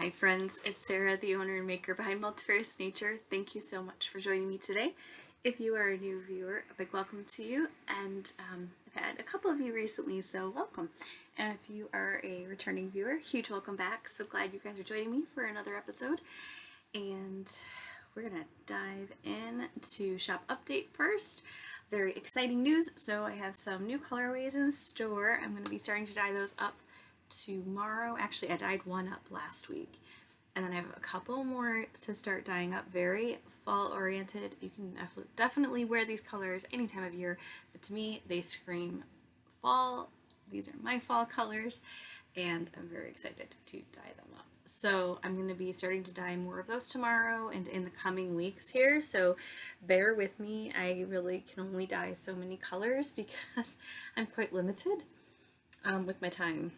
Hi friends, it's Sarah, the owner and maker behind Multifarious Nature. Thank you so much for joining me today. If you are a new viewer, a big welcome to you, and I've had a couple of you recently, so welcome. And if you are a returning viewer, huge welcome back. So glad you guys are joining me for another episode. And we're gonna dive into shop update first. Very exciting news. So I have some new colorways in store. I'm gonna be starting to dye those up tomorrow. Actually, I dyed one up last week, and then I have a couple more to start dyeing up. Very fall oriented. You can definitely wear these colors any time of year, but to me they scream fall. These are my fall colors, and I'm very excited to dye them up. So I'm going to be starting to dye more of those tomorrow and in the coming weeks here, so bear with me. I really can only dye so many colors because I'm quite limited with my time.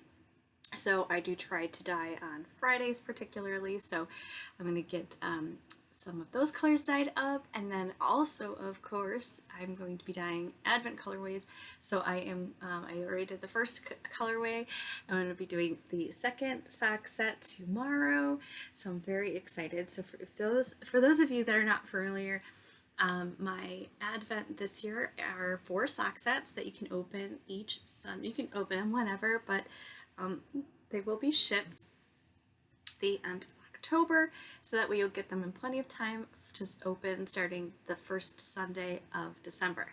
So I do try to dye on Fridays particularly, so I'm going to get some of those colors dyed up, and then also, of course, I'm going to be dyeing Advent colorways. So I already did the first colorway. I'm going to be doing the second sock set tomorrow, so I'm very excited. So for those of you that are not familiar, my Advent this year are 4 sock sets that you can open each Sunday. You can open them whenever, but they will be shipped the end of October, so that way you'll get them in plenty of time to open starting the first Sunday of December.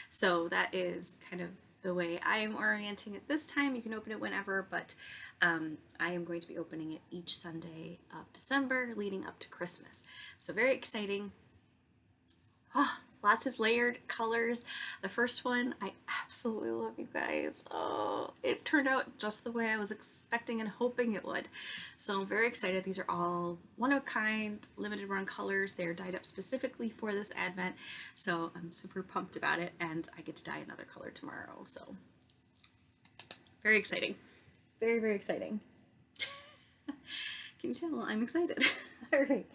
So that is kind of the way I am orienting it this time. You can open it whenever, but I am going to be opening it each Sunday of December leading up to Christmas. So very exciting. Oh, lots of layered colors. The first one, I absolutely love, you guys. Oh, it turned out just the way I was expecting and hoping it would. So I'm very excited. These are all one-of-a-kind, limited run colors. They are dyed up specifically for this Advent. So I'm super pumped about it, and I get to dye another color tomorrow. So very exciting. Very, very exciting. Can you tell I'm excited? All right.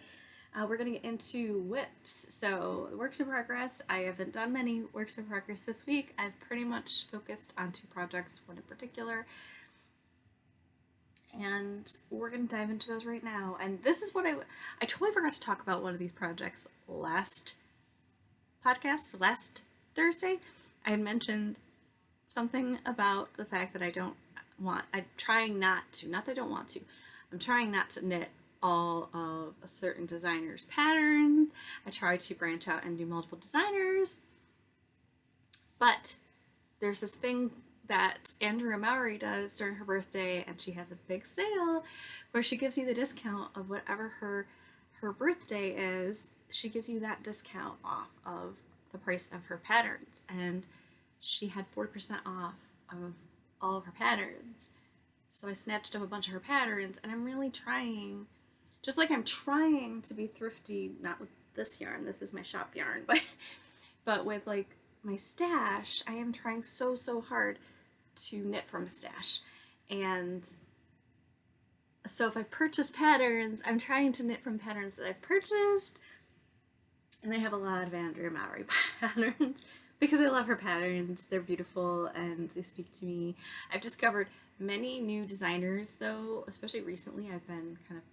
We're going to get into WIPs. So, works in progress. I haven't done many works in progress this week. I've pretty much focused on 2 projects, one in particular. And we're going to dive into those right now. And this is what I totally forgot to talk about one of these projects last podcast, so last Thursday. I had mentioned something about the fact that I'm trying not to, not that I don't want to, I'm trying not to knit all of a certain designer's pattern. I try to branch out and do multiple designers, but there's this thing that Andrea Mowry does during her birthday, and she has a big sale where she gives you the discount of whatever her birthday is. She gives you that discount off of the price of her patterns, and she had 40% off of all of her patterns. So I snatched up a bunch of her patterns, and I'm really trying, just like I'm trying to be thrifty, not with this yarn, this is my shop yarn, but with like my stash, I am trying so hard to knit from a stash. And so if I purchase patterns, I'm trying to knit from patterns that I've purchased, and I have a lot of Andrea Mowry patterns because I love her patterns. They're beautiful and they speak to me. I've discovered many new designers though, especially recently. I've been kind of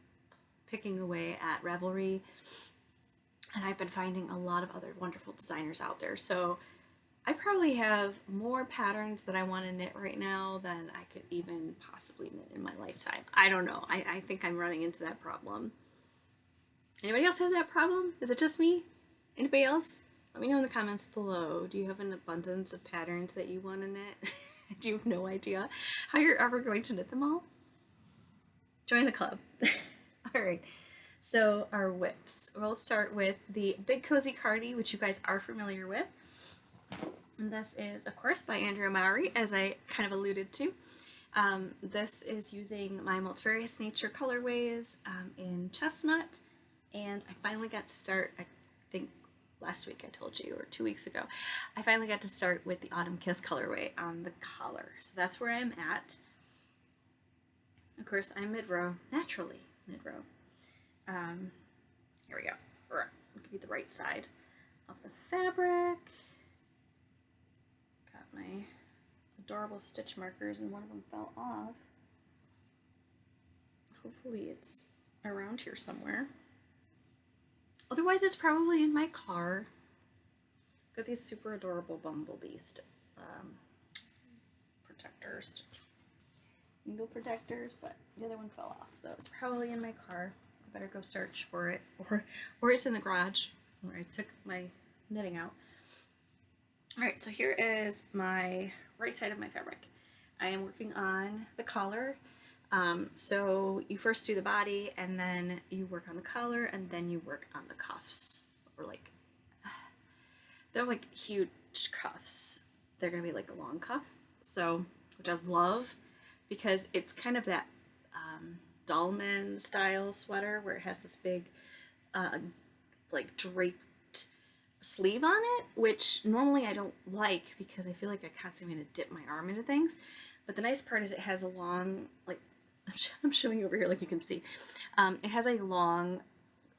picking away at Ravelry, and I've been finding a lot of other wonderful designers out there. So I probably have more patterns that I want to knit right now than I could even possibly knit in my lifetime. I don't know. I think I'm running into that problem. Anybody else have that problem? Is it just me? Anybody else? Let me know in the comments below. Do you have an abundance of patterns that you want to knit? Do you have no idea how you're ever going to knit them all? Join the club. All right, so our WIPs. We'll start with the Big Cozy Cardi, which you guys are familiar with. And this is, of course, by Andrea Mowry, as I kind of alluded to. This is using my Multifarious Nature colorways in Chestnut. And I finally got to start, I think last week I told you, or 2 weeks ago, I finally got to start with the Autumn Kiss colorway on the collar. So that's where I'm at. Of course, I'm mid-row, naturally mid-row. Here we go. I'll give you the right side of the fabric. Got my adorable stitch markers, and one of them fell off. Hopefully it's around here somewhere. Otherwise, it's probably in my car. Got these super adorable bumblebees protectors, needle protectors, but the other one fell off, so it's probably in my car. I better go search for it, or it's in the garage where I took my knitting out. All right, so here is my right side of my fabric. I am working on the collar. So you first do the body, and then you work on the collar, and then you work on the cuffs, or like, they're like huge cuffs. They're gonna be like a long cuff, so, which I love, because it's kind of that Dolman style sweater where it has this big like draped sleeve on it, which normally I don't like because I feel like I constantly need to dip my arm into things. But the nice part is it has a long, like, I'm showing you over here like you can see. It has a long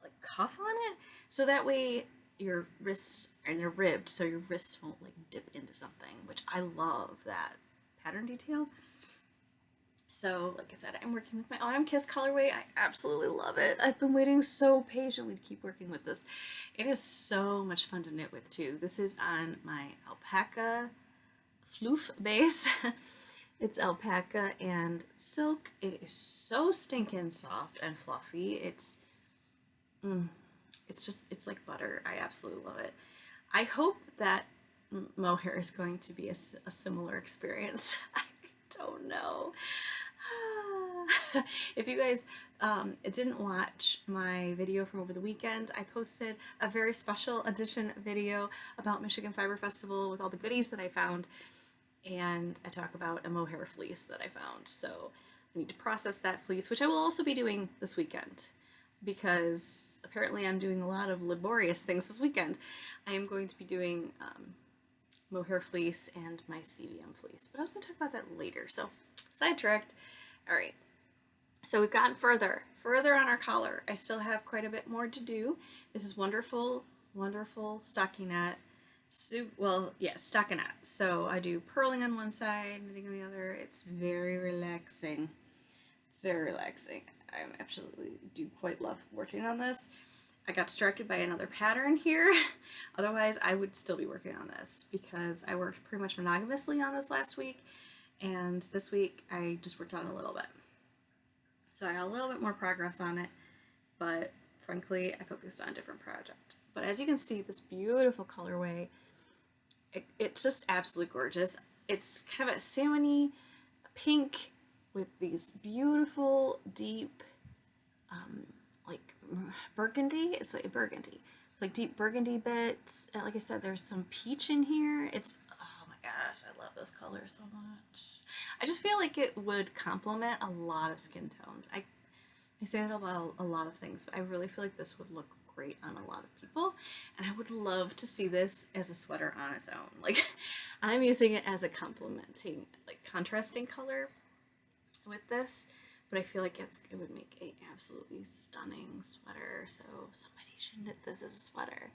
like cuff on it, so that way your wrists, and they're ribbed, so your wrists won't like dip into something, which I love that pattern detail. So, like I said, I'm working with my Autumn Kiss colorway. I absolutely love it. I've been waiting so patiently to keep working with this. It is so much fun to knit with, too. This is on my alpaca floof base. It's alpaca and silk. It is so stinking soft and fluffy. It's like butter. I absolutely love it. I hope that Mohair is going to be a similar experience. I don't know. If you guys didn't watch my video from over the weekend, I posted a very special edition video about Michigan Fiber Festival with all the goodies that I found, and I talk about a mohair fleece that I found. So I need to process that fleece, which I will also be doing this weekend, because apparently I'm doing a lot of laborious things this weekend. I am going to be doing mohair fleece and my CVM fleece, but I was going to talk about that later, so sidetracked. All right, so we've gotten further on our collar. I still have quite a bit more to do. This is wonderful stockinette. Stockinette. So I do purling on one side, knitting on the other. It's very relaxing. It's very relaxing. I absolutely do quite love working on this. I got distracted by another pattern here. Otherwise, I would still be working on this because I worked pretty much monogamously on this last week, and this week I just worked on it a little bit. So I got a little bit more progress on it, but frankly, I focused on a different project. But as you can see, this beautiful colorway, it's just absolutely gorgeous. It's kind of a salmony pink with these beautiful, deep, like burgundy. It's like burgundy. It's like deep burgundy bits. And like I said, there's some peach in here. It's, oh my gosh, I love this color so much. I just feel like it would complement a lot of skin tones. I say that about a lot of things, but I really feel like this would look great on a lot of people, and I would love to see this as a sweater on its own. Like, I'm using it as a complementing, like, contrasting color with this, but I feel like it would make a absolutely stunning sweater, so somebody should knit this as a sweater.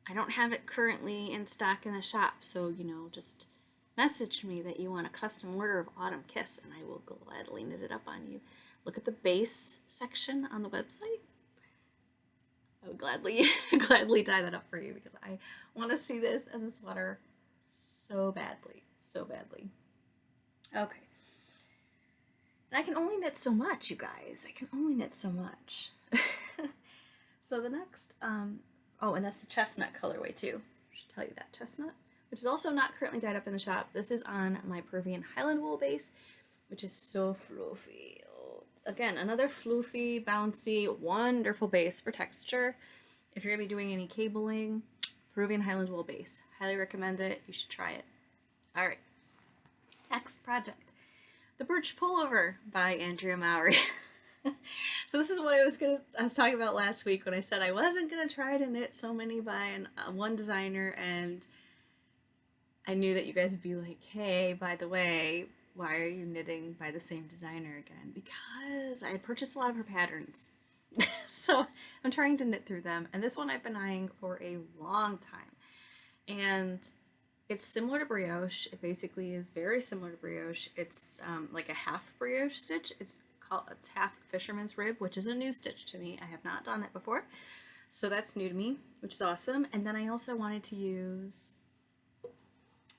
I don't have it currently in stock in the shop, so, you know, just message me that you want a custom order of Autumn Kiss, and I will gladly knit it up on you. Look at the base section on the website. I would gladly dye that up for you because I want to see this as a sweater so badly, so badly. Okay. And I can only knit so much, you guys. I can only knit so much. So the next, oh, and that's the chestnut colorway too. I should tell you that, chestnut, which is also not currently dyed up in the shop. This is on my Peruvian Highland wool base, which is so fluffy. Again, another floofy, bouncy, wonderful base for texture. If you're going to be doing any cabling, Peruvian Highland wool base. Highly recommend it. You should try it. All right. Next project. The Birch Pullover by Andrea Mowry. So this is what I was talking about last week when I said I wasn't going to try to knit so many by one designer, and I knew that you guys would be like, hey, by the way, why are you knitting by the same designer again? Because I purchased a lot of her patterns. So I'm trying to knit through them. And this one I've been eyeing for a long time. And it's similar to brioche. It basically is very similar to brioche. It's like a half brioche stitch. It's it's half fisherman's rib, which is a new stitch to me. I have not done it before. So that's new to me, which is awesome. And then I also wanted to use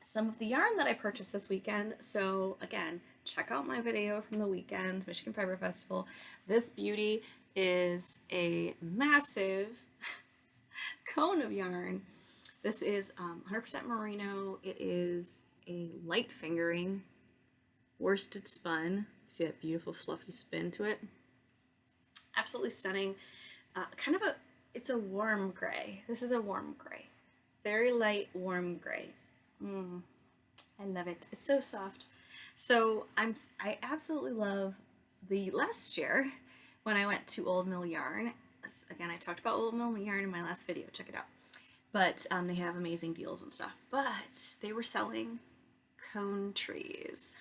some of the yarn that I purchased this weekend. So again, check out my video from the weekend, Michigan Fiber Festival. This beauty is a massive cone of yarn. This is 100% merino. It is a light fingering worsted spun. See that beautiful fluffy spin to it? Absolutely stunning. It's a warm gray. This is a warm gray. Very light, warm gray. I love it. It's so soft. So I absolutely love the last year when I went to Old Mill Yarn. Again, I talked about Old Mill Yarn in my last video. Check it out. But they have amazing deals and stuff. But they were selling cone trees.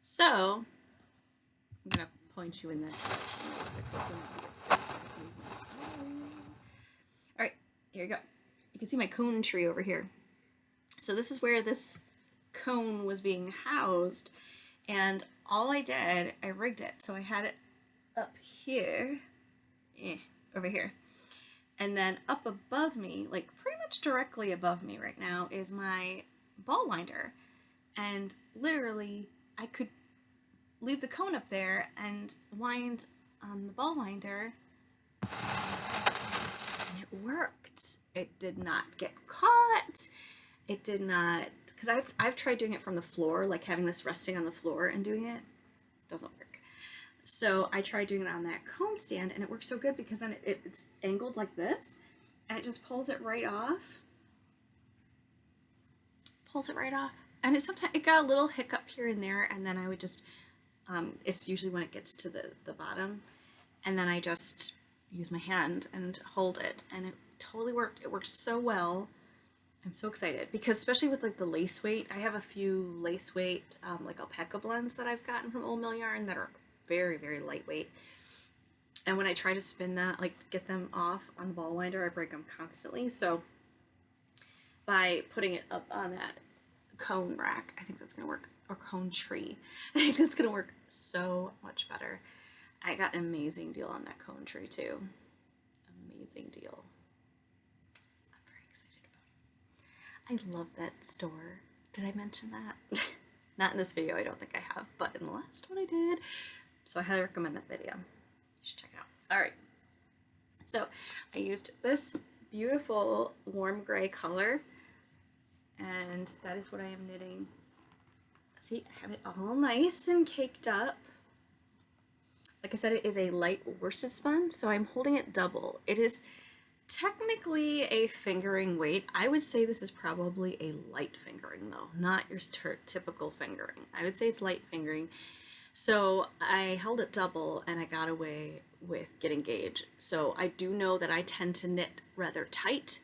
So I'm gonna point you in that direction. All right, here you go. You can see my cone tree over here. So this is where this cone was being housed, and all I did, I rigged it. So I had it up here, over here, and then up above me, like pretty much directly above me right now, is my ball winder. And literally, I could leave the cone up there and wind on the ball winder, and it worked. It did not get caught. It did not, because I've tried doing it from the floor, like having this resting on the floor and doing it. Doesn't work. So I tried doing it on that cone stand, and it works so good because then it's angled like this, and it just pulls it right off. Pulls it right off. And it got a little hiccup here and there, and then I would just, it's usually when it gets to the bottom, and then I just use my hand and hold it, and it totally worked. It worked so well. I'm so excited because especially with like the lace weight, I have a few lace weight like alpaca blends that I've gotten from Old Mill Yarn that are very, very lightweight. And when I try to spin that, like get them off on the ball winder, I break them constantly. So by putting it up on that cone rack, I think that's going to work, or cone tree. I think that's going to work so much better. I got an amazing deal on that cone tree too. Amazing deal. I love that store. Did I mention that? Not in this video, I don't think I have, but in the last one I did. So I highly recommend that video. You should check it out. All right. So I used this beautiful warm gray color, and that is what I am knitting. See, I have it all nice and caked up. Like I said, it is a light worsted spun, so I'm holding it double. It is technically a fingering weight. I would say this is probably a light fingering though, not your typical fingering. I would say it's light fingering. So I held it double and I got away with getting gauge. So I do know that I tend to knit rather tight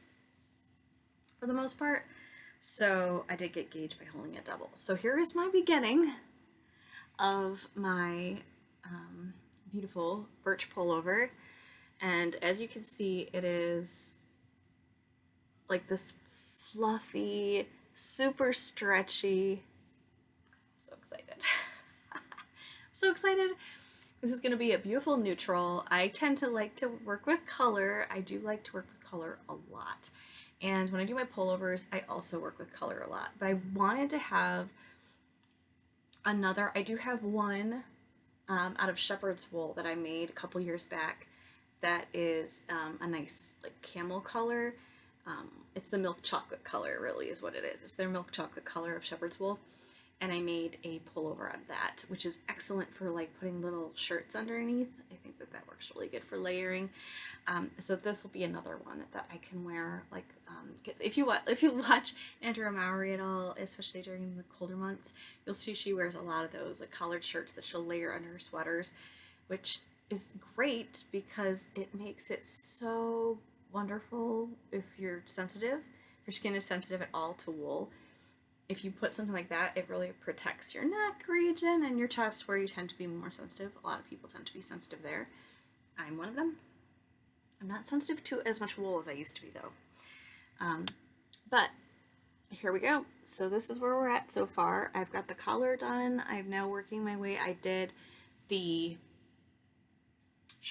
for the most part. So I did get gauge by holding it double. So here is my beginning of my beautiful Birch pullover. And as you can see, it is like this fluffy, super stretchy. So excited. So excited. This is going to be a beautiful neutral. I tend to like to work with color. I do like to work with color a lot. And when I do my pullovers, I also work with color a lot. But I wanted to have another. I do have one out of shepherd's wool that I made a couple years back. That is a nice like camel color. It's the milk chocolate color, really is what it is. It's their milk chocolate color of shepherd's wool. And I made a pullover out of that, which is excellent for like putting little shirts underneath. I think that that works really good for layering. So this will be another one that I can wear. Like if you watch Andrea Mowry at all, especially during the colder months, you'll see she wears a lot of those like collared shirts that she'll layer under her sweaters, which is great because it makes it so wonderful if you're sensitive, if your skin is sensitive at all to wool. If you put something like that, it really protects your neck region and your chest where you tend to be more sensitive. A lot of people tend to be sensitive there. I'm one of them. I'm not sensitive to as much wool as I used to be though. But here we go. So this is where we're at so far. I've got the collar done. I'm now working my way. I did the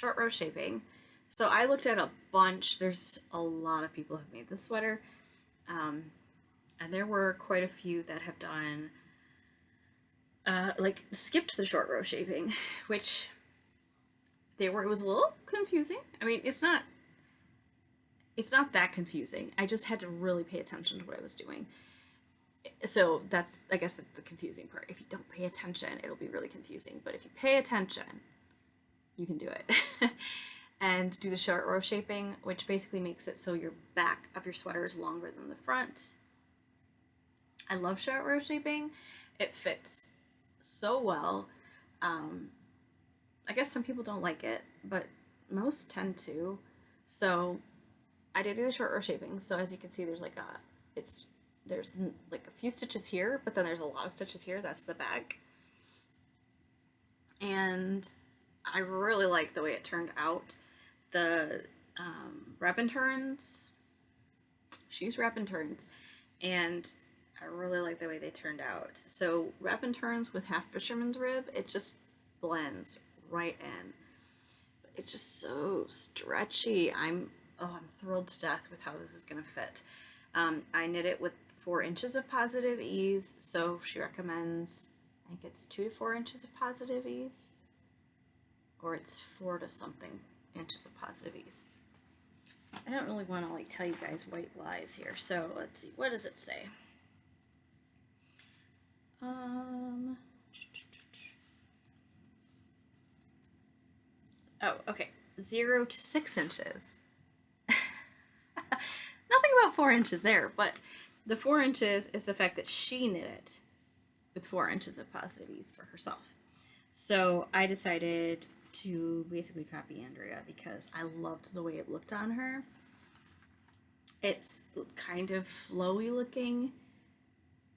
short row shaping. So I looked at a bunch. There's a lot of people who have made this sweater. And there were quite a few that have done, like, skipped the short row shaping, which it was a little confusing. I mean, it's not that confusing. I just had to really pay attention to what I was doing. So that's, I guess, the confusing part. If you don't pay attention, it'll be really confusing. But if you pay attention, you can do it. And do the short row shaping, which basically makes it so your back of your sweater is longer than the front. I love short row shaping. It fits so well. I guess some people don't like it, but most tend to. So I did do the short row shaping. So as you can see, there's like a few stitches here, but then there's a lot of stitches here. That's the back. And I really like the way it turned out. The wrap and turns, she used wrap and turns, and I really like the way they turned out. So wrap and turns with half fisherman's rib, it just blends right in. It's just so stretchy. I'm thrilled to death with how this is gonna fit. I knit it with 4 inches of positive ease, so she recommends, I think it's 2 to 4 inches of positive ease, or it's 4 to something inches of positive ease. I don't really want to like tell you guys white lies here, so let's see, what does it say? Oh, okay, 0 to 6 inches. Nothing about 4 inches there, but the 4 inches is the fact that she knit it with 4 inches of positive ease for herself. So I decided to basically copy Andrea because I loved the way it looked on her. It's kind of flowy looking,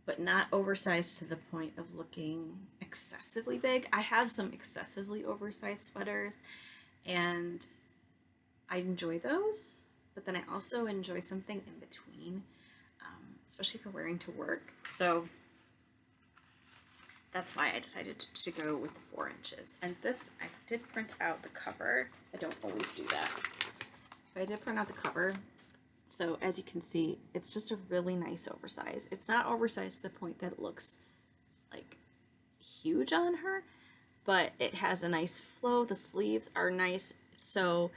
but not oversized to the point of looking excessively big. I have some excessively oversized sweaters, and I enjoy those, but then I also enjoy something in between, especially for wearing to work. So that's why I decided to go with the 4 inches. And this, I did print out the cover. I don't always do that, but I did print out the cover. So as you can see, it's just a really nice oversize. It's not oversized to the point that it looks like huge on her, but it has a nice flow. The sleeves are nice, so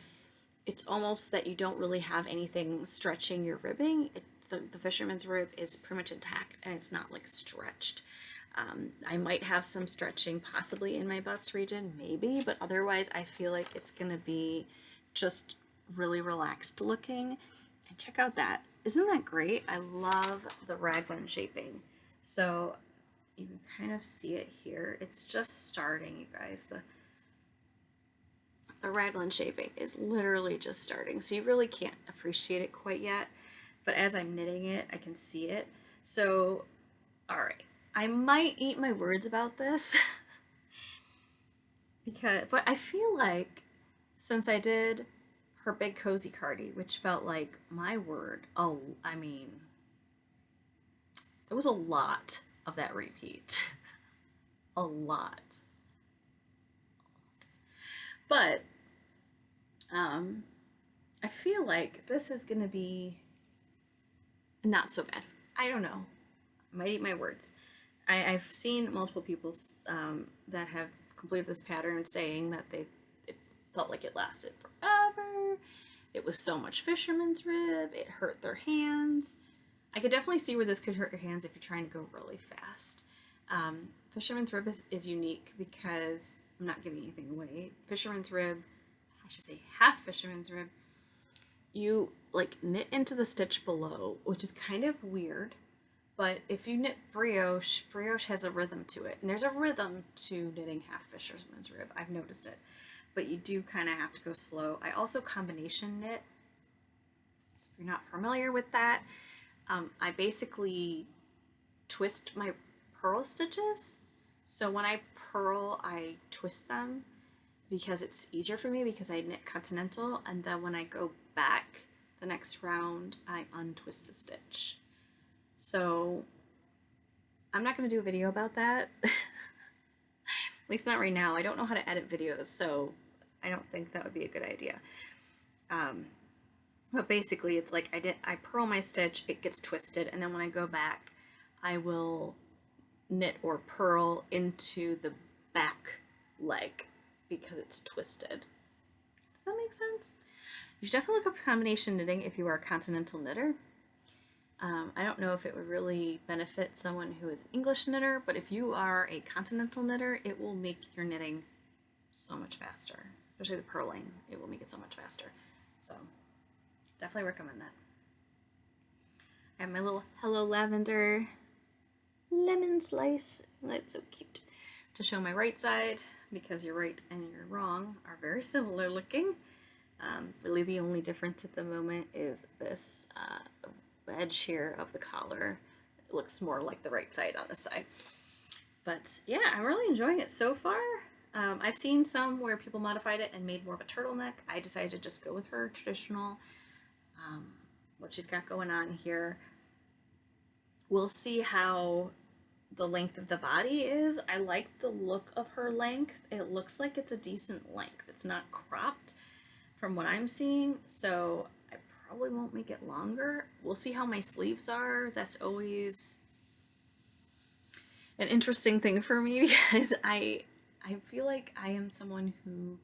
it's almost that you don't really have anything stretching your ribbing. The fisherman's rib is pretty much intact, and it's not like stretched. I might have some stretching possibly in my bust region, maybe, but otherwise I feel like it's going to be just really relaxed looking. And check out that. Isn't that great? I love the raglan shaping. So you can kind of see it here. It's just starting, you guys. The raglan shaping is literally just starting, so you really can't appreciate it quite yet. But as I'm knitting it, I can see it. So, all right. I might eat my words about this but I feel like since I did her big cozy cardi, which felt like my word, I mean, there was a lot of that repeat. A lot. But I feel like this is gonna be not so bad. I don't know. I might eat my words. I've seen multiple people that have completed this pattern saying that it felt like it lasted forever. It was so much fisherman's rib. It hurt their hands. I could definitely see where this could hurt your hands if you're trying to go really fast. Fisherman's rib is unique because I'm not giving anything away. Fisherman's rib, I should say half fisherman's rib, you like knit into the stitch below, which is kind of weird. But if you knit brioche, brioche has a rhythm to it. And there's a rhythm to knitting half fisherman's rib. I've noticed it. But you do kind of have to go slow. I also combination knit. So if you're not familiar with that, I basically twist my purl stitches. So when I purl, I twist them because it's easier for me because I knit continental. And then when I go back the next round, I untwist the stitch. So I'm not going to do a video about that. At least not right now. I don't know how to edit videos, so I don't think that would be a good idea. But basically it's like I purl my stitch, it gets twisted, and then when I go back, I will knit or purl into the back leg because it's twisted. Does that make sense? You should definitely look up combination knitting if you are a continental knitter. I don't know if it would really benefit someone who is an English knitter, but if you are a continental knitter, it will make your knitting so much faster. Especially the purling, it will make it so much faster. So definitely recommend that. I have my little Hello Lavender lemon slice. That's so cute. To show my right side, because your right and your wrong are very similar looking. Really the only difference at the moment is this edge here of the collar. It looks more like the right side on this side. But yeah, I'm really enjoying it so far. I've seen some where people modified it and made more of a turtleneck. I decided to just go with her traditional, what she's got going on here. We'll see how the length of the body is. I like the look of her length. It looks like it's a decent length. It's not cropped from what I'm seeing, so I probably won't make it longer. We'll see how my sleeves are. That's always an interesting thing for me because I feel like I am someone who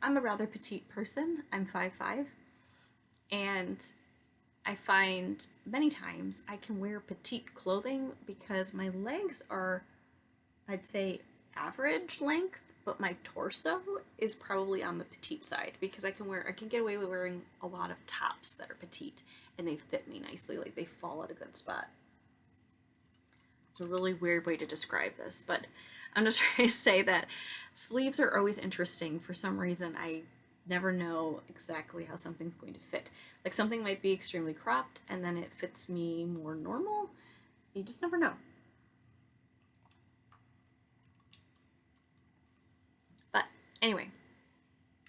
I'm a rather petite person. I'm 5'5", and I find many times I can wear petite clothing because my legs are, I'd say, average length, but my torso is probably on the petite side because I can get away with wearing a lot of tops that are petite and they fit me nicely, like they fall at a good spot. It's a really weird way to describe this, but I'm just trying to say that sleeves are always interesting. For some reason, I never know exactly how something's going to fit. Like something might be extremely cropped and then it fits me more normal. You just never know. But anyway,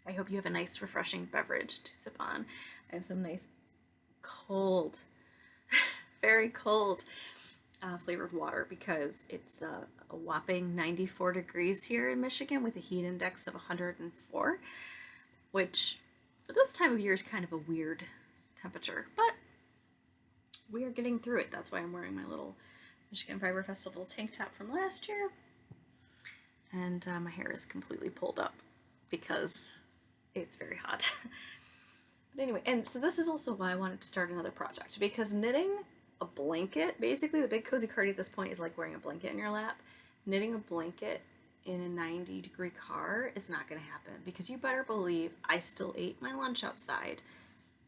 I hope you have a nice refreshing beverage to sip on. I have some nice cold, very cold flavored water because it's a whopping 94 degrees here in Michigan with a heat index of 104, which for this time of year is kind of a weird temperature, but we are getting through it. That's why I'm wearing my little Michigan Fiber Festival tank top from last year, and my hair is completely pulled up because it's very hot. But anyway, and so this is also why I wanted to start another project, because knitting a blanket, basically the big cozy cardi at this point is like wearing a blanket in your lap. Knitting a blanket in a 90-degree car is not going to happen because you better believe I still ate my lunch outside.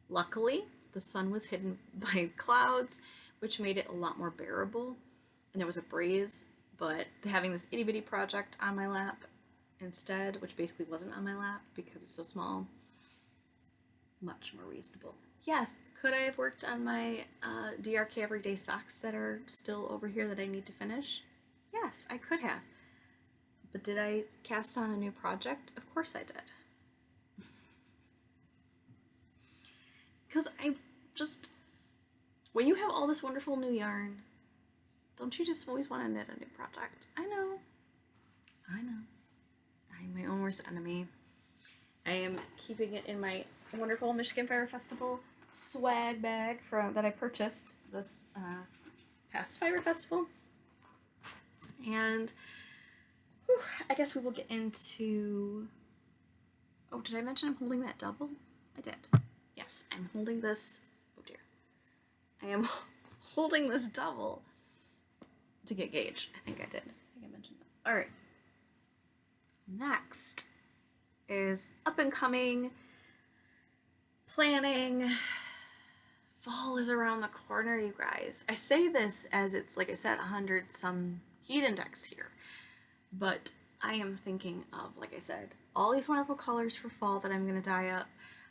Luckily, the sun was hidden by clouds, which made it a lot more bearable, and there was a breeze, but having this itty-bitty project on my lap instead, which basically wasn't on my lap because it's so small, much more reasonable. Yes, could I have worked on my DRK Everyday socks that are still over here that I need to finish? Yes, I could have. But did I cast on a new project? Of course I did. Because I just, when you have all this wonderful new yarn, don't you just always want to knit a new project? I know. I'm my own worst enemy. I am keeping it in my wonderful Michigan Fiber Festival swag bag that I purchased this past Fiber Festival. And I guess we will get into, oh, did I mention I'm holding that double? I did. Yes, I'm holding this, oh dear. I am holding this double to get gauge. I think I did. I think I mentioned that. All right. Next is up and coming planning. Fall is around the corner, you guys. I say this as it's, like I said, 100 some heat index here, but I am thinking of, like I said, all these wonderful colors for fall that I'm going to dye up.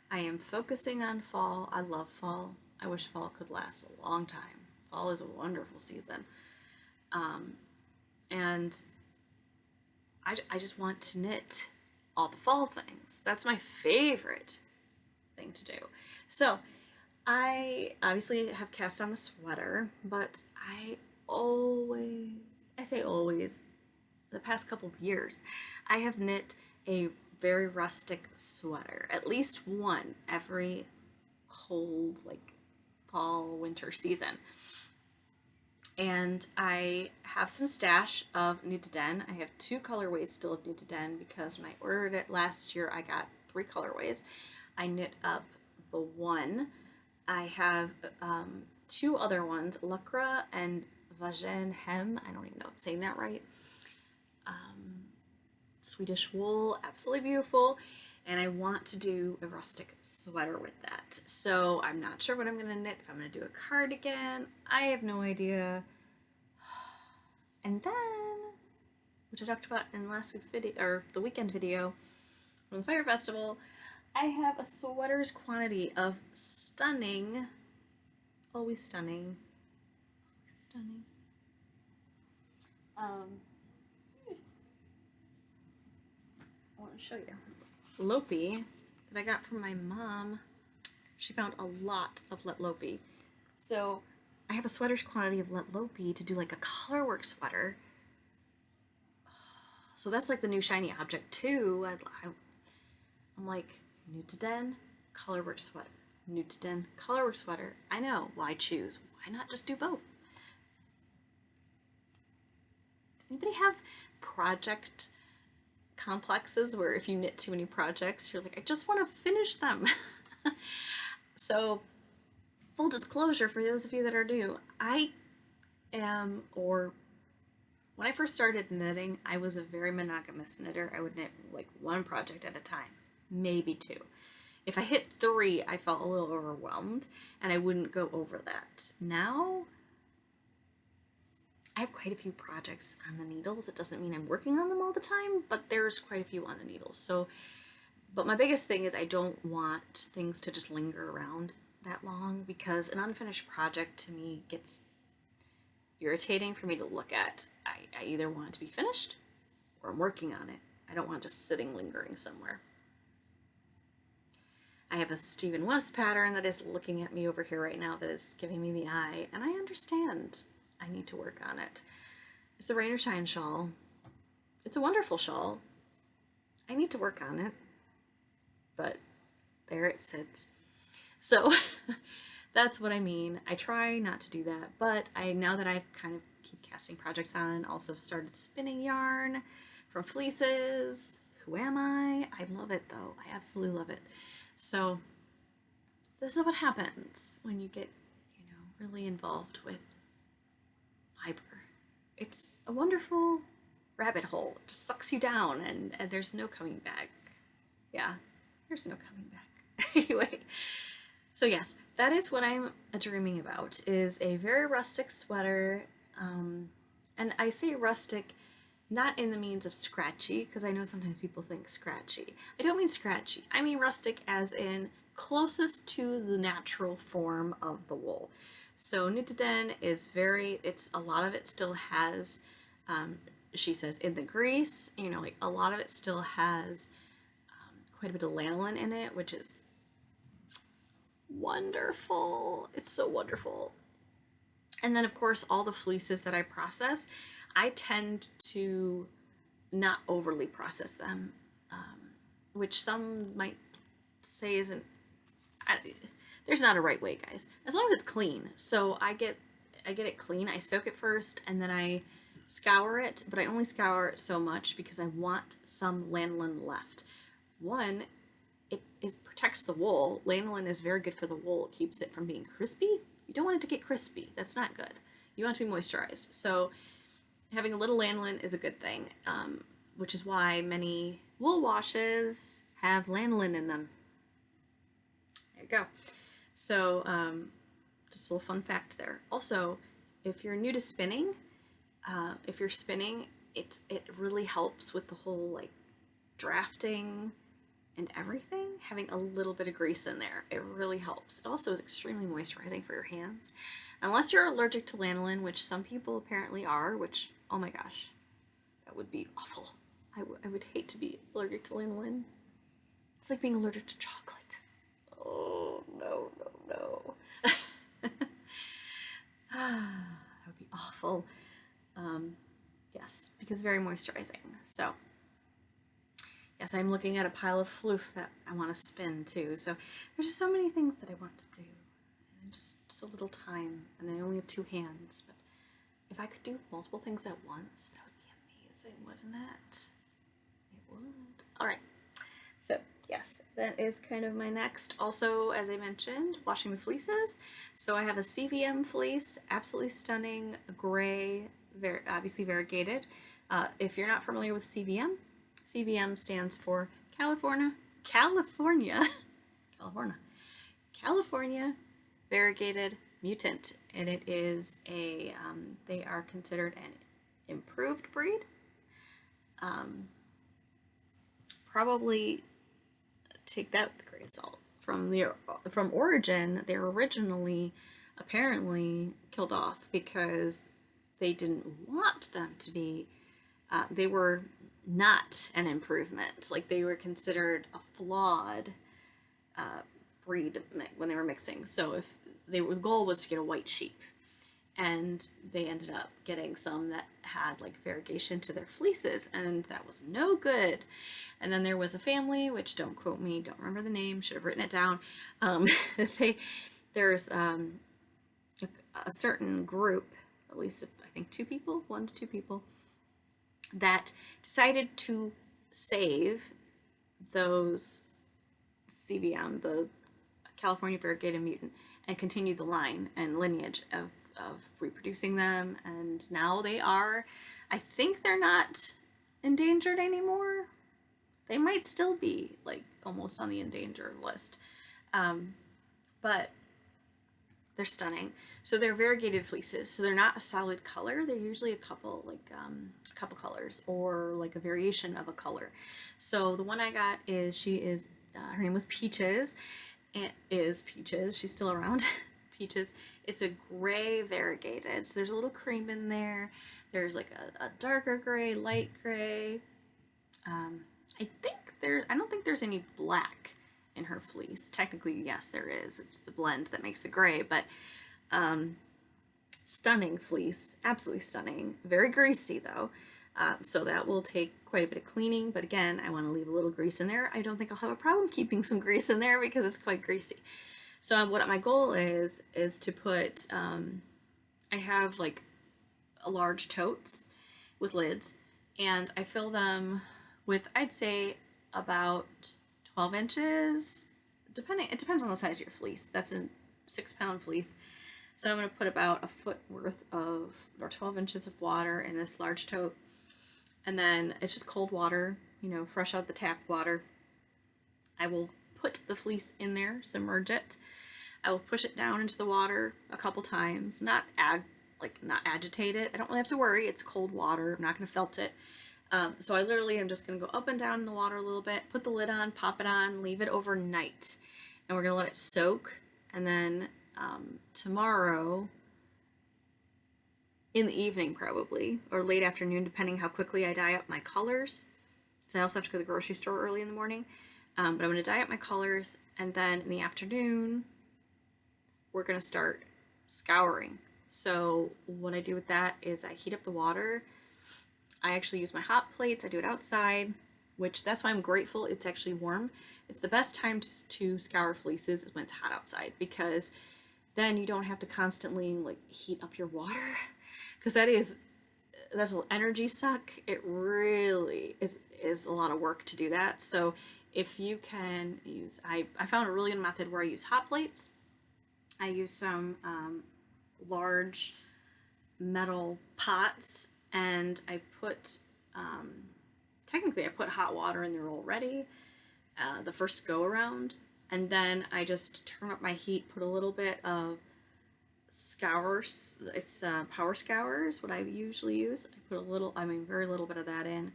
I am focusing on fall. I love fall. I wish fall could last a long time. Fall is a wonderful season. And I just want to knit all the fall things. That's my favorite thing to do. So I obviously have cast on a sweater, but I say always, the past couple of years, I have knit a very rustic sweater, at least one every cold, like fall, winter season. And I have some stash of Nutiden. I have 2 colorways still of Nutiden because when I ordered it last year, I got 3 colorways. I knit up the one. I have 2 other ones, Lucra and Vagen Hem. I don't even know if I'm saying that right. Swedish wool, absolutely beautiful. And I want to do a rustic sweater with that. So I'm not sure what I'm going to knit. If I'm going to do a cardigan, I have no idea. And then, which I talked about in last week's video, or the weekend video from the Fire Festival, I have a sweater's quantity of stunning, always stunning, always stunning, I want to show you. Lopi that I got from my mom. She found a lot of Let Lopi. So I have a sweater's quantity of Let Lopi to do like a colorwork sweater. So that's like the new shiny object too. I'm like, Nutiden, colorwork sweater. Nutiden, colorwork sweater. I know, why choose? Why not just do both? Anybody have project complexes where if you knit too many projects, you're like, I just want to finish them? So, full disclosure for those of you that are new, when I first started knitting, I was a very monogamous knitter. I would knit like 1 project at a time, maybe 2. If I hit 3, I felt a little overwhelmed and I wouldn't go over that. Now, I have quite a few projects on the needles. It doesn't mean I'm working on them all the time, but there's quite a few on the needles. So, but my biggest thing is I don't want things to just linger around that long because an unfinished project to me gets irritating for me to look at. I either want it to be finished or I'm working on it. I don't want it just sitting lingering somewhere. I have a Stephen West pattern that is looking at me over here right now that is giving me the eye, and I understand I need to work on it. It's the Rain or Shine shawl. It's a wonderful shawl. I need to work on it, but there it sits. So that's what I mean. I try not to do that, but now that I've kind of keep casting projects on, also started spinning yarn from fleeces. Who am I? I love it though. I absolutely love it. So this is what happens when you get, really involved with fiber. It's a wonderful rabbit hole. It just sucks you down and there's no coming back. Yeah, there's no coming back. Anyway, so yes, that is what I'm dreaming about, is a very rustic sweater. And I say rustic not in the means of scratchy, because I know sometimes people think scratchy. I don't mean scratchy. I mean rustic as in closest to the natural form of the wool. So Nutiden is a lot of it still has, she says, in the grease, like a lot of it still has quite a bit of lanolin in it, which is wonderful. It's so wonderful. And then, of course, all the fleeces that I process, I tend to not overly process them, which some might say isn't. There's not a right way, guys. As long as it's clean. So I get it clean. I soak it first, and then I scour it. But I only scour it so much because I want some lanolin left. One, it protects the wool. Lanolin is very good for the wool. It keeps it from being crispy. You don't want it to get crispy. That's not good. You want it to be moisturized. So having a little lanolin is a good thing, which is why many wool washes have lanolin in them. There you go. So just a little fun fact there. Also, if you're new to spinning, it really helps with the whole like drafting and everything, having a little bit of grease in there. It really helps. It also is extremely moisturizing for your hands. Unless you're allergic to lanolin, which some people apparently are, which, oh my gosh, that would be awful. I would hate to be allergic to lanolin. It's like being allergic to chocolate. Oh, no. That would be awful. Yes, because very moisturizing. So, yes, I'm looking at a pile of floof that I want to spin too. So there's just so many things that I want to do, and just so little time, and I only have 2 hands. But if I could do multiple things at once, that would be amazing, wouldn't it? It would. All right. So yes, that is kind of my next. Also, as I mentioned, washing the fleeces. So I have a CVM fleece, absolutely stunning, gray, very obviously variegated. If you're not familiar with CVM, CVM stands for California, California, California variegated mutant, and it is a they are considered an improved breed. Probably take that with a grain of salt. From origin, they're originally apparently killed off because they didn't want them to be. They were not an improvement. Like, they were considered a flawed breed when they were mixing. So if the goal was to get a white sheep, and they ended up getting some that had like variegation to their fleeces, and that was no good. And then there was a family, which don't quote me, don't remember the name, should have written it down. There's a certain group, at least I think 1 to 2 people, that decided to save those CVM, the California variegated mutant, and continue the line and lineage of reproducing them. And now they are, I think they're not endangered anymore. They might still be like almost on the endangered list, but they're stunning. So they're variegated fleeces, so they're not a solid color. They're usually a couple colors, or like a variation of a color. So the one I got is, her name was Peaches. Peaches, she's still around. Peaches. It's a gray variegated, so there's a little cream in there. There's like a darker gray, light gray. I don't think there's any black in her fleece. Technically, yes, there is. It's the blend that makes the gray, but stunning fleece, absolutely stunning. Very greasy though, so that will take quite a bit of cleaning. But again, I want to leave a little grease in there. I don't think I'll have a problem keeping some grease in there because it's quite greasy. So what my goal is to put, I have like a large totes with lids, and I fill them with, I'd say, about 12 inches, it depends on the size of your fleece. That's a 6-pound fleece. So I'm going to put about a foot worth of, or 12 inches of water in this large tote. And then it's just cold water, fresh out the tap water. I will put the fleece in there, submerge it. I will push it down into the water a couple times, not agitate it. I don't really have to worry. It's cold water. I'm not going to felt it. So I literally am just going to go up and down in the water a little bit, put the lid on, pop it on, leave it overnight. And we're going to let it soak. And then tomorrow in the evening, probably, or late afternoon, depending how quickly I dye up my colors. So I also have to go to the grocery store early in the morning. But I'm going to dye up my colors, and then in the afternoon, we're going to start scouring. So what I do with that is I heat up the water. I actually use my hot plates. I do it outside, which that's why I'm grateful it's actually warm. It's the best time to scour fleeces is when it's hot outside, because then you don't have to constantly like heat up your water, because that's an energy suck. It really is a lot of work to do that. So if you can use, I found a really good method where I use hot plates. I use some large metal pots, and I put, technically I put hot water in there already, the first go around, and then I just turn up my heat, put a little bit of scours, it's power scours, what I usually use. I put very little bit of that in,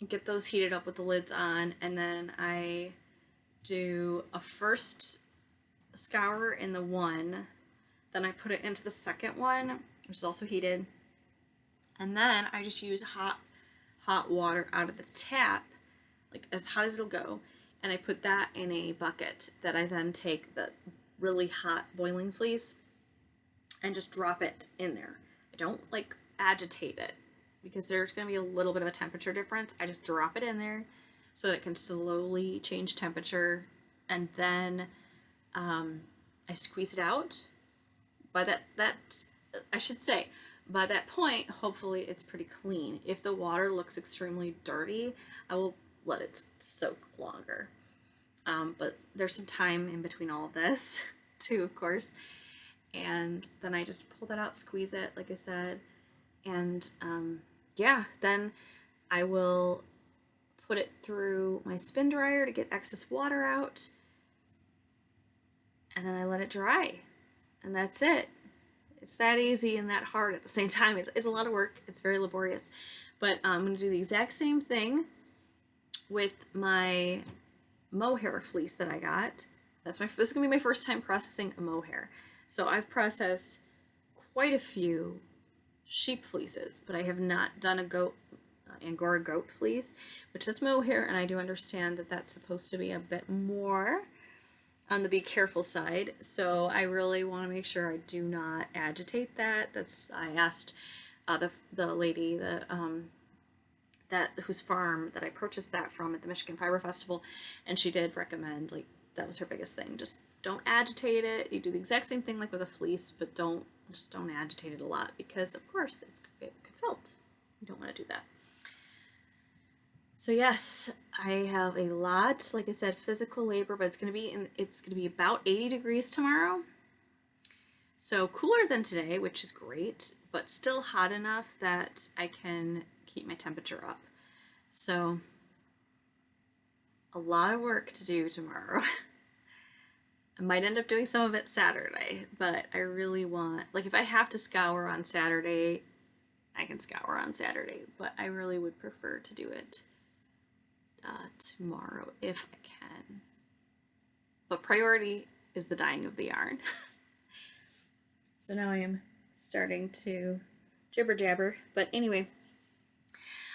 get those heated up with the lids on, and then I do a first scour in the one, then I put it into the second one, which is also heated, and then I just use hot water out of the tap, like as hot as it'll go, and I put that in a bucket that I then take the really hot boiling fleece and just drop it in there. I don't agitate it because there's going to be a little bit of a temperature difference. I just drop it in there, so that it can slowly change temperature, and then I squeeze it out. By that I should say, by that point, hopefully it's pretty clean. If the water looks extremely dirty, I will let it soak longer. But there's some time in between all of this too, of course. And then I just pull that out, squeeze it, like I said, and yeah, then I will put it through my spin dryer to get excess water out, and then I let it dry, and that's it. It's that easy and that hard at the same time. It's a lot of work. It's very laborious, but I'm going to do the exact same thing with my mohair fleece that I got. This is going to be my first time processing a mohair. So I've processed quite a few sheep fleeces, but I have not done a Angora goat fleece, which is mohair, and I do understand that that's supposed to be a bit more on the be careful side. So I really want to make sure I do not agitate that. I asked the lady whose farm that I purchased that from at the Michigan Fiber Festival, and she did recommend, like, that was her biggest thing. Just don't agitate it. You do the exact same thing like with a fleece, but don't agitate it a lot, because of course it could felt. You don't want to do that. So yes, I have a lot, like I said, physical labor, but it's going to be about 80 degrees tomorrow. So cooler than today, which is great, but still hot enough that I can keep my temperature up. So a lot of work to do tomorrow. I might end up doing some of it Saturday, but I really want, like, if I have to scour on Saturday, I can scour on Saturday, but I really would prefer to do it tomorrow if I can. But priority is the dyeing of the yarn. So now I am starting to jibber jabber, but anyway,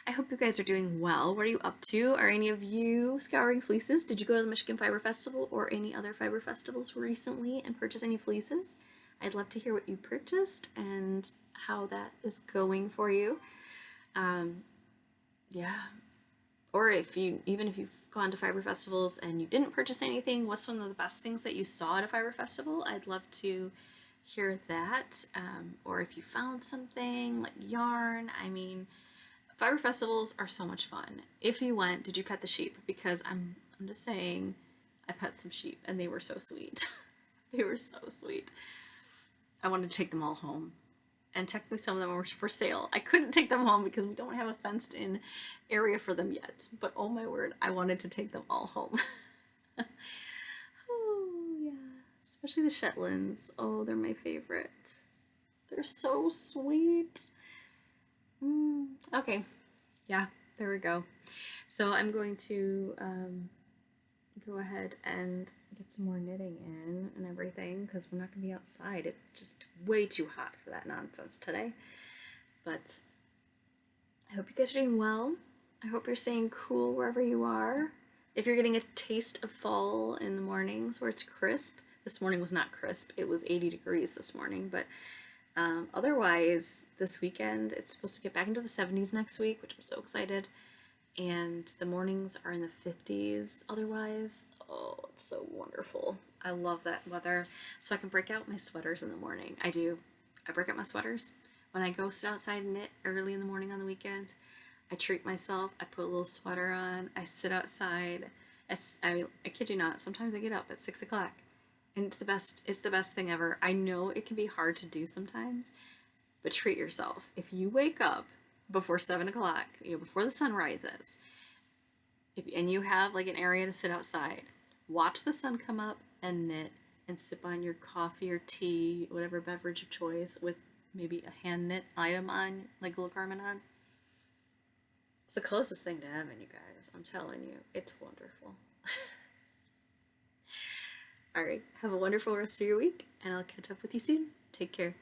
I hope you guys are doing well. What are you up to? Are any of you scouring fleeces? Did you go to the Michigan Fiber Festival or any other fiber festivals recently and purchase any fleeces? I'd love to hear what you purchased and how that is going for you. Yeah. Or even if you've gone to fiber festivals and you didn't purchase anything, what's one of the best things that you saw at a fiber festival? I'd love to hear that. Or if you found something like yarn. I mean, fiber festivals are so much fun. If you went, did you pet the sheep? Because I'm just saying, I pet some sheep and they were so sweet. They were so sweet. I wanted to take them all home. And technically some of them were for sale. I couldn't take them home because we don't have a fenced in area for them yet. But oh my word, I wanted to take them all home. Oh yeah, especially the Shetlands. Oh, they're my favorite. They're so sweet. Okay, yeah, there we go. So I'm going to go ahead and get some more knitting in and everything, because we're not going to be outside. It's just way too hot for that nonsense today. But I hope you guys are doing well. I hope you're staying cool wherever you are. If you're getting a taste of fall in the mornings where it's crisp. This morning was not crisp. It was 80 degrees this morning, but otherwise this weekend it's supposed to get back into the 70s next week, which I'm so excited. And the mornings are in the 50s otherwise. Oh, it's so wonderful. I love that weather. So I can break out my sweaters in the morning. I do. I break out my sweaters. When I go sit outside and knit early in the morning on the weekend, I treat myself. I put a little sweater on. I sit outside. I kid you not, sometimes I get up at 6 o'clock. And it's the best thing ever. I know it can be hard to do sometimes, but treat yourself. If you wake up before 7 o'clock, before the sun rises, and you have like an area to sit outside, watch the sun come up and knit and sip on your coffee or tea, whatever beverage of choice, with maybe a hand knit item on, like a little garment on. It's the closest thing to heaven, you guys. I'm telling you, it's wonderful. All right, have a wonderful rest of your week, and I'll catch up with you soon. Take care.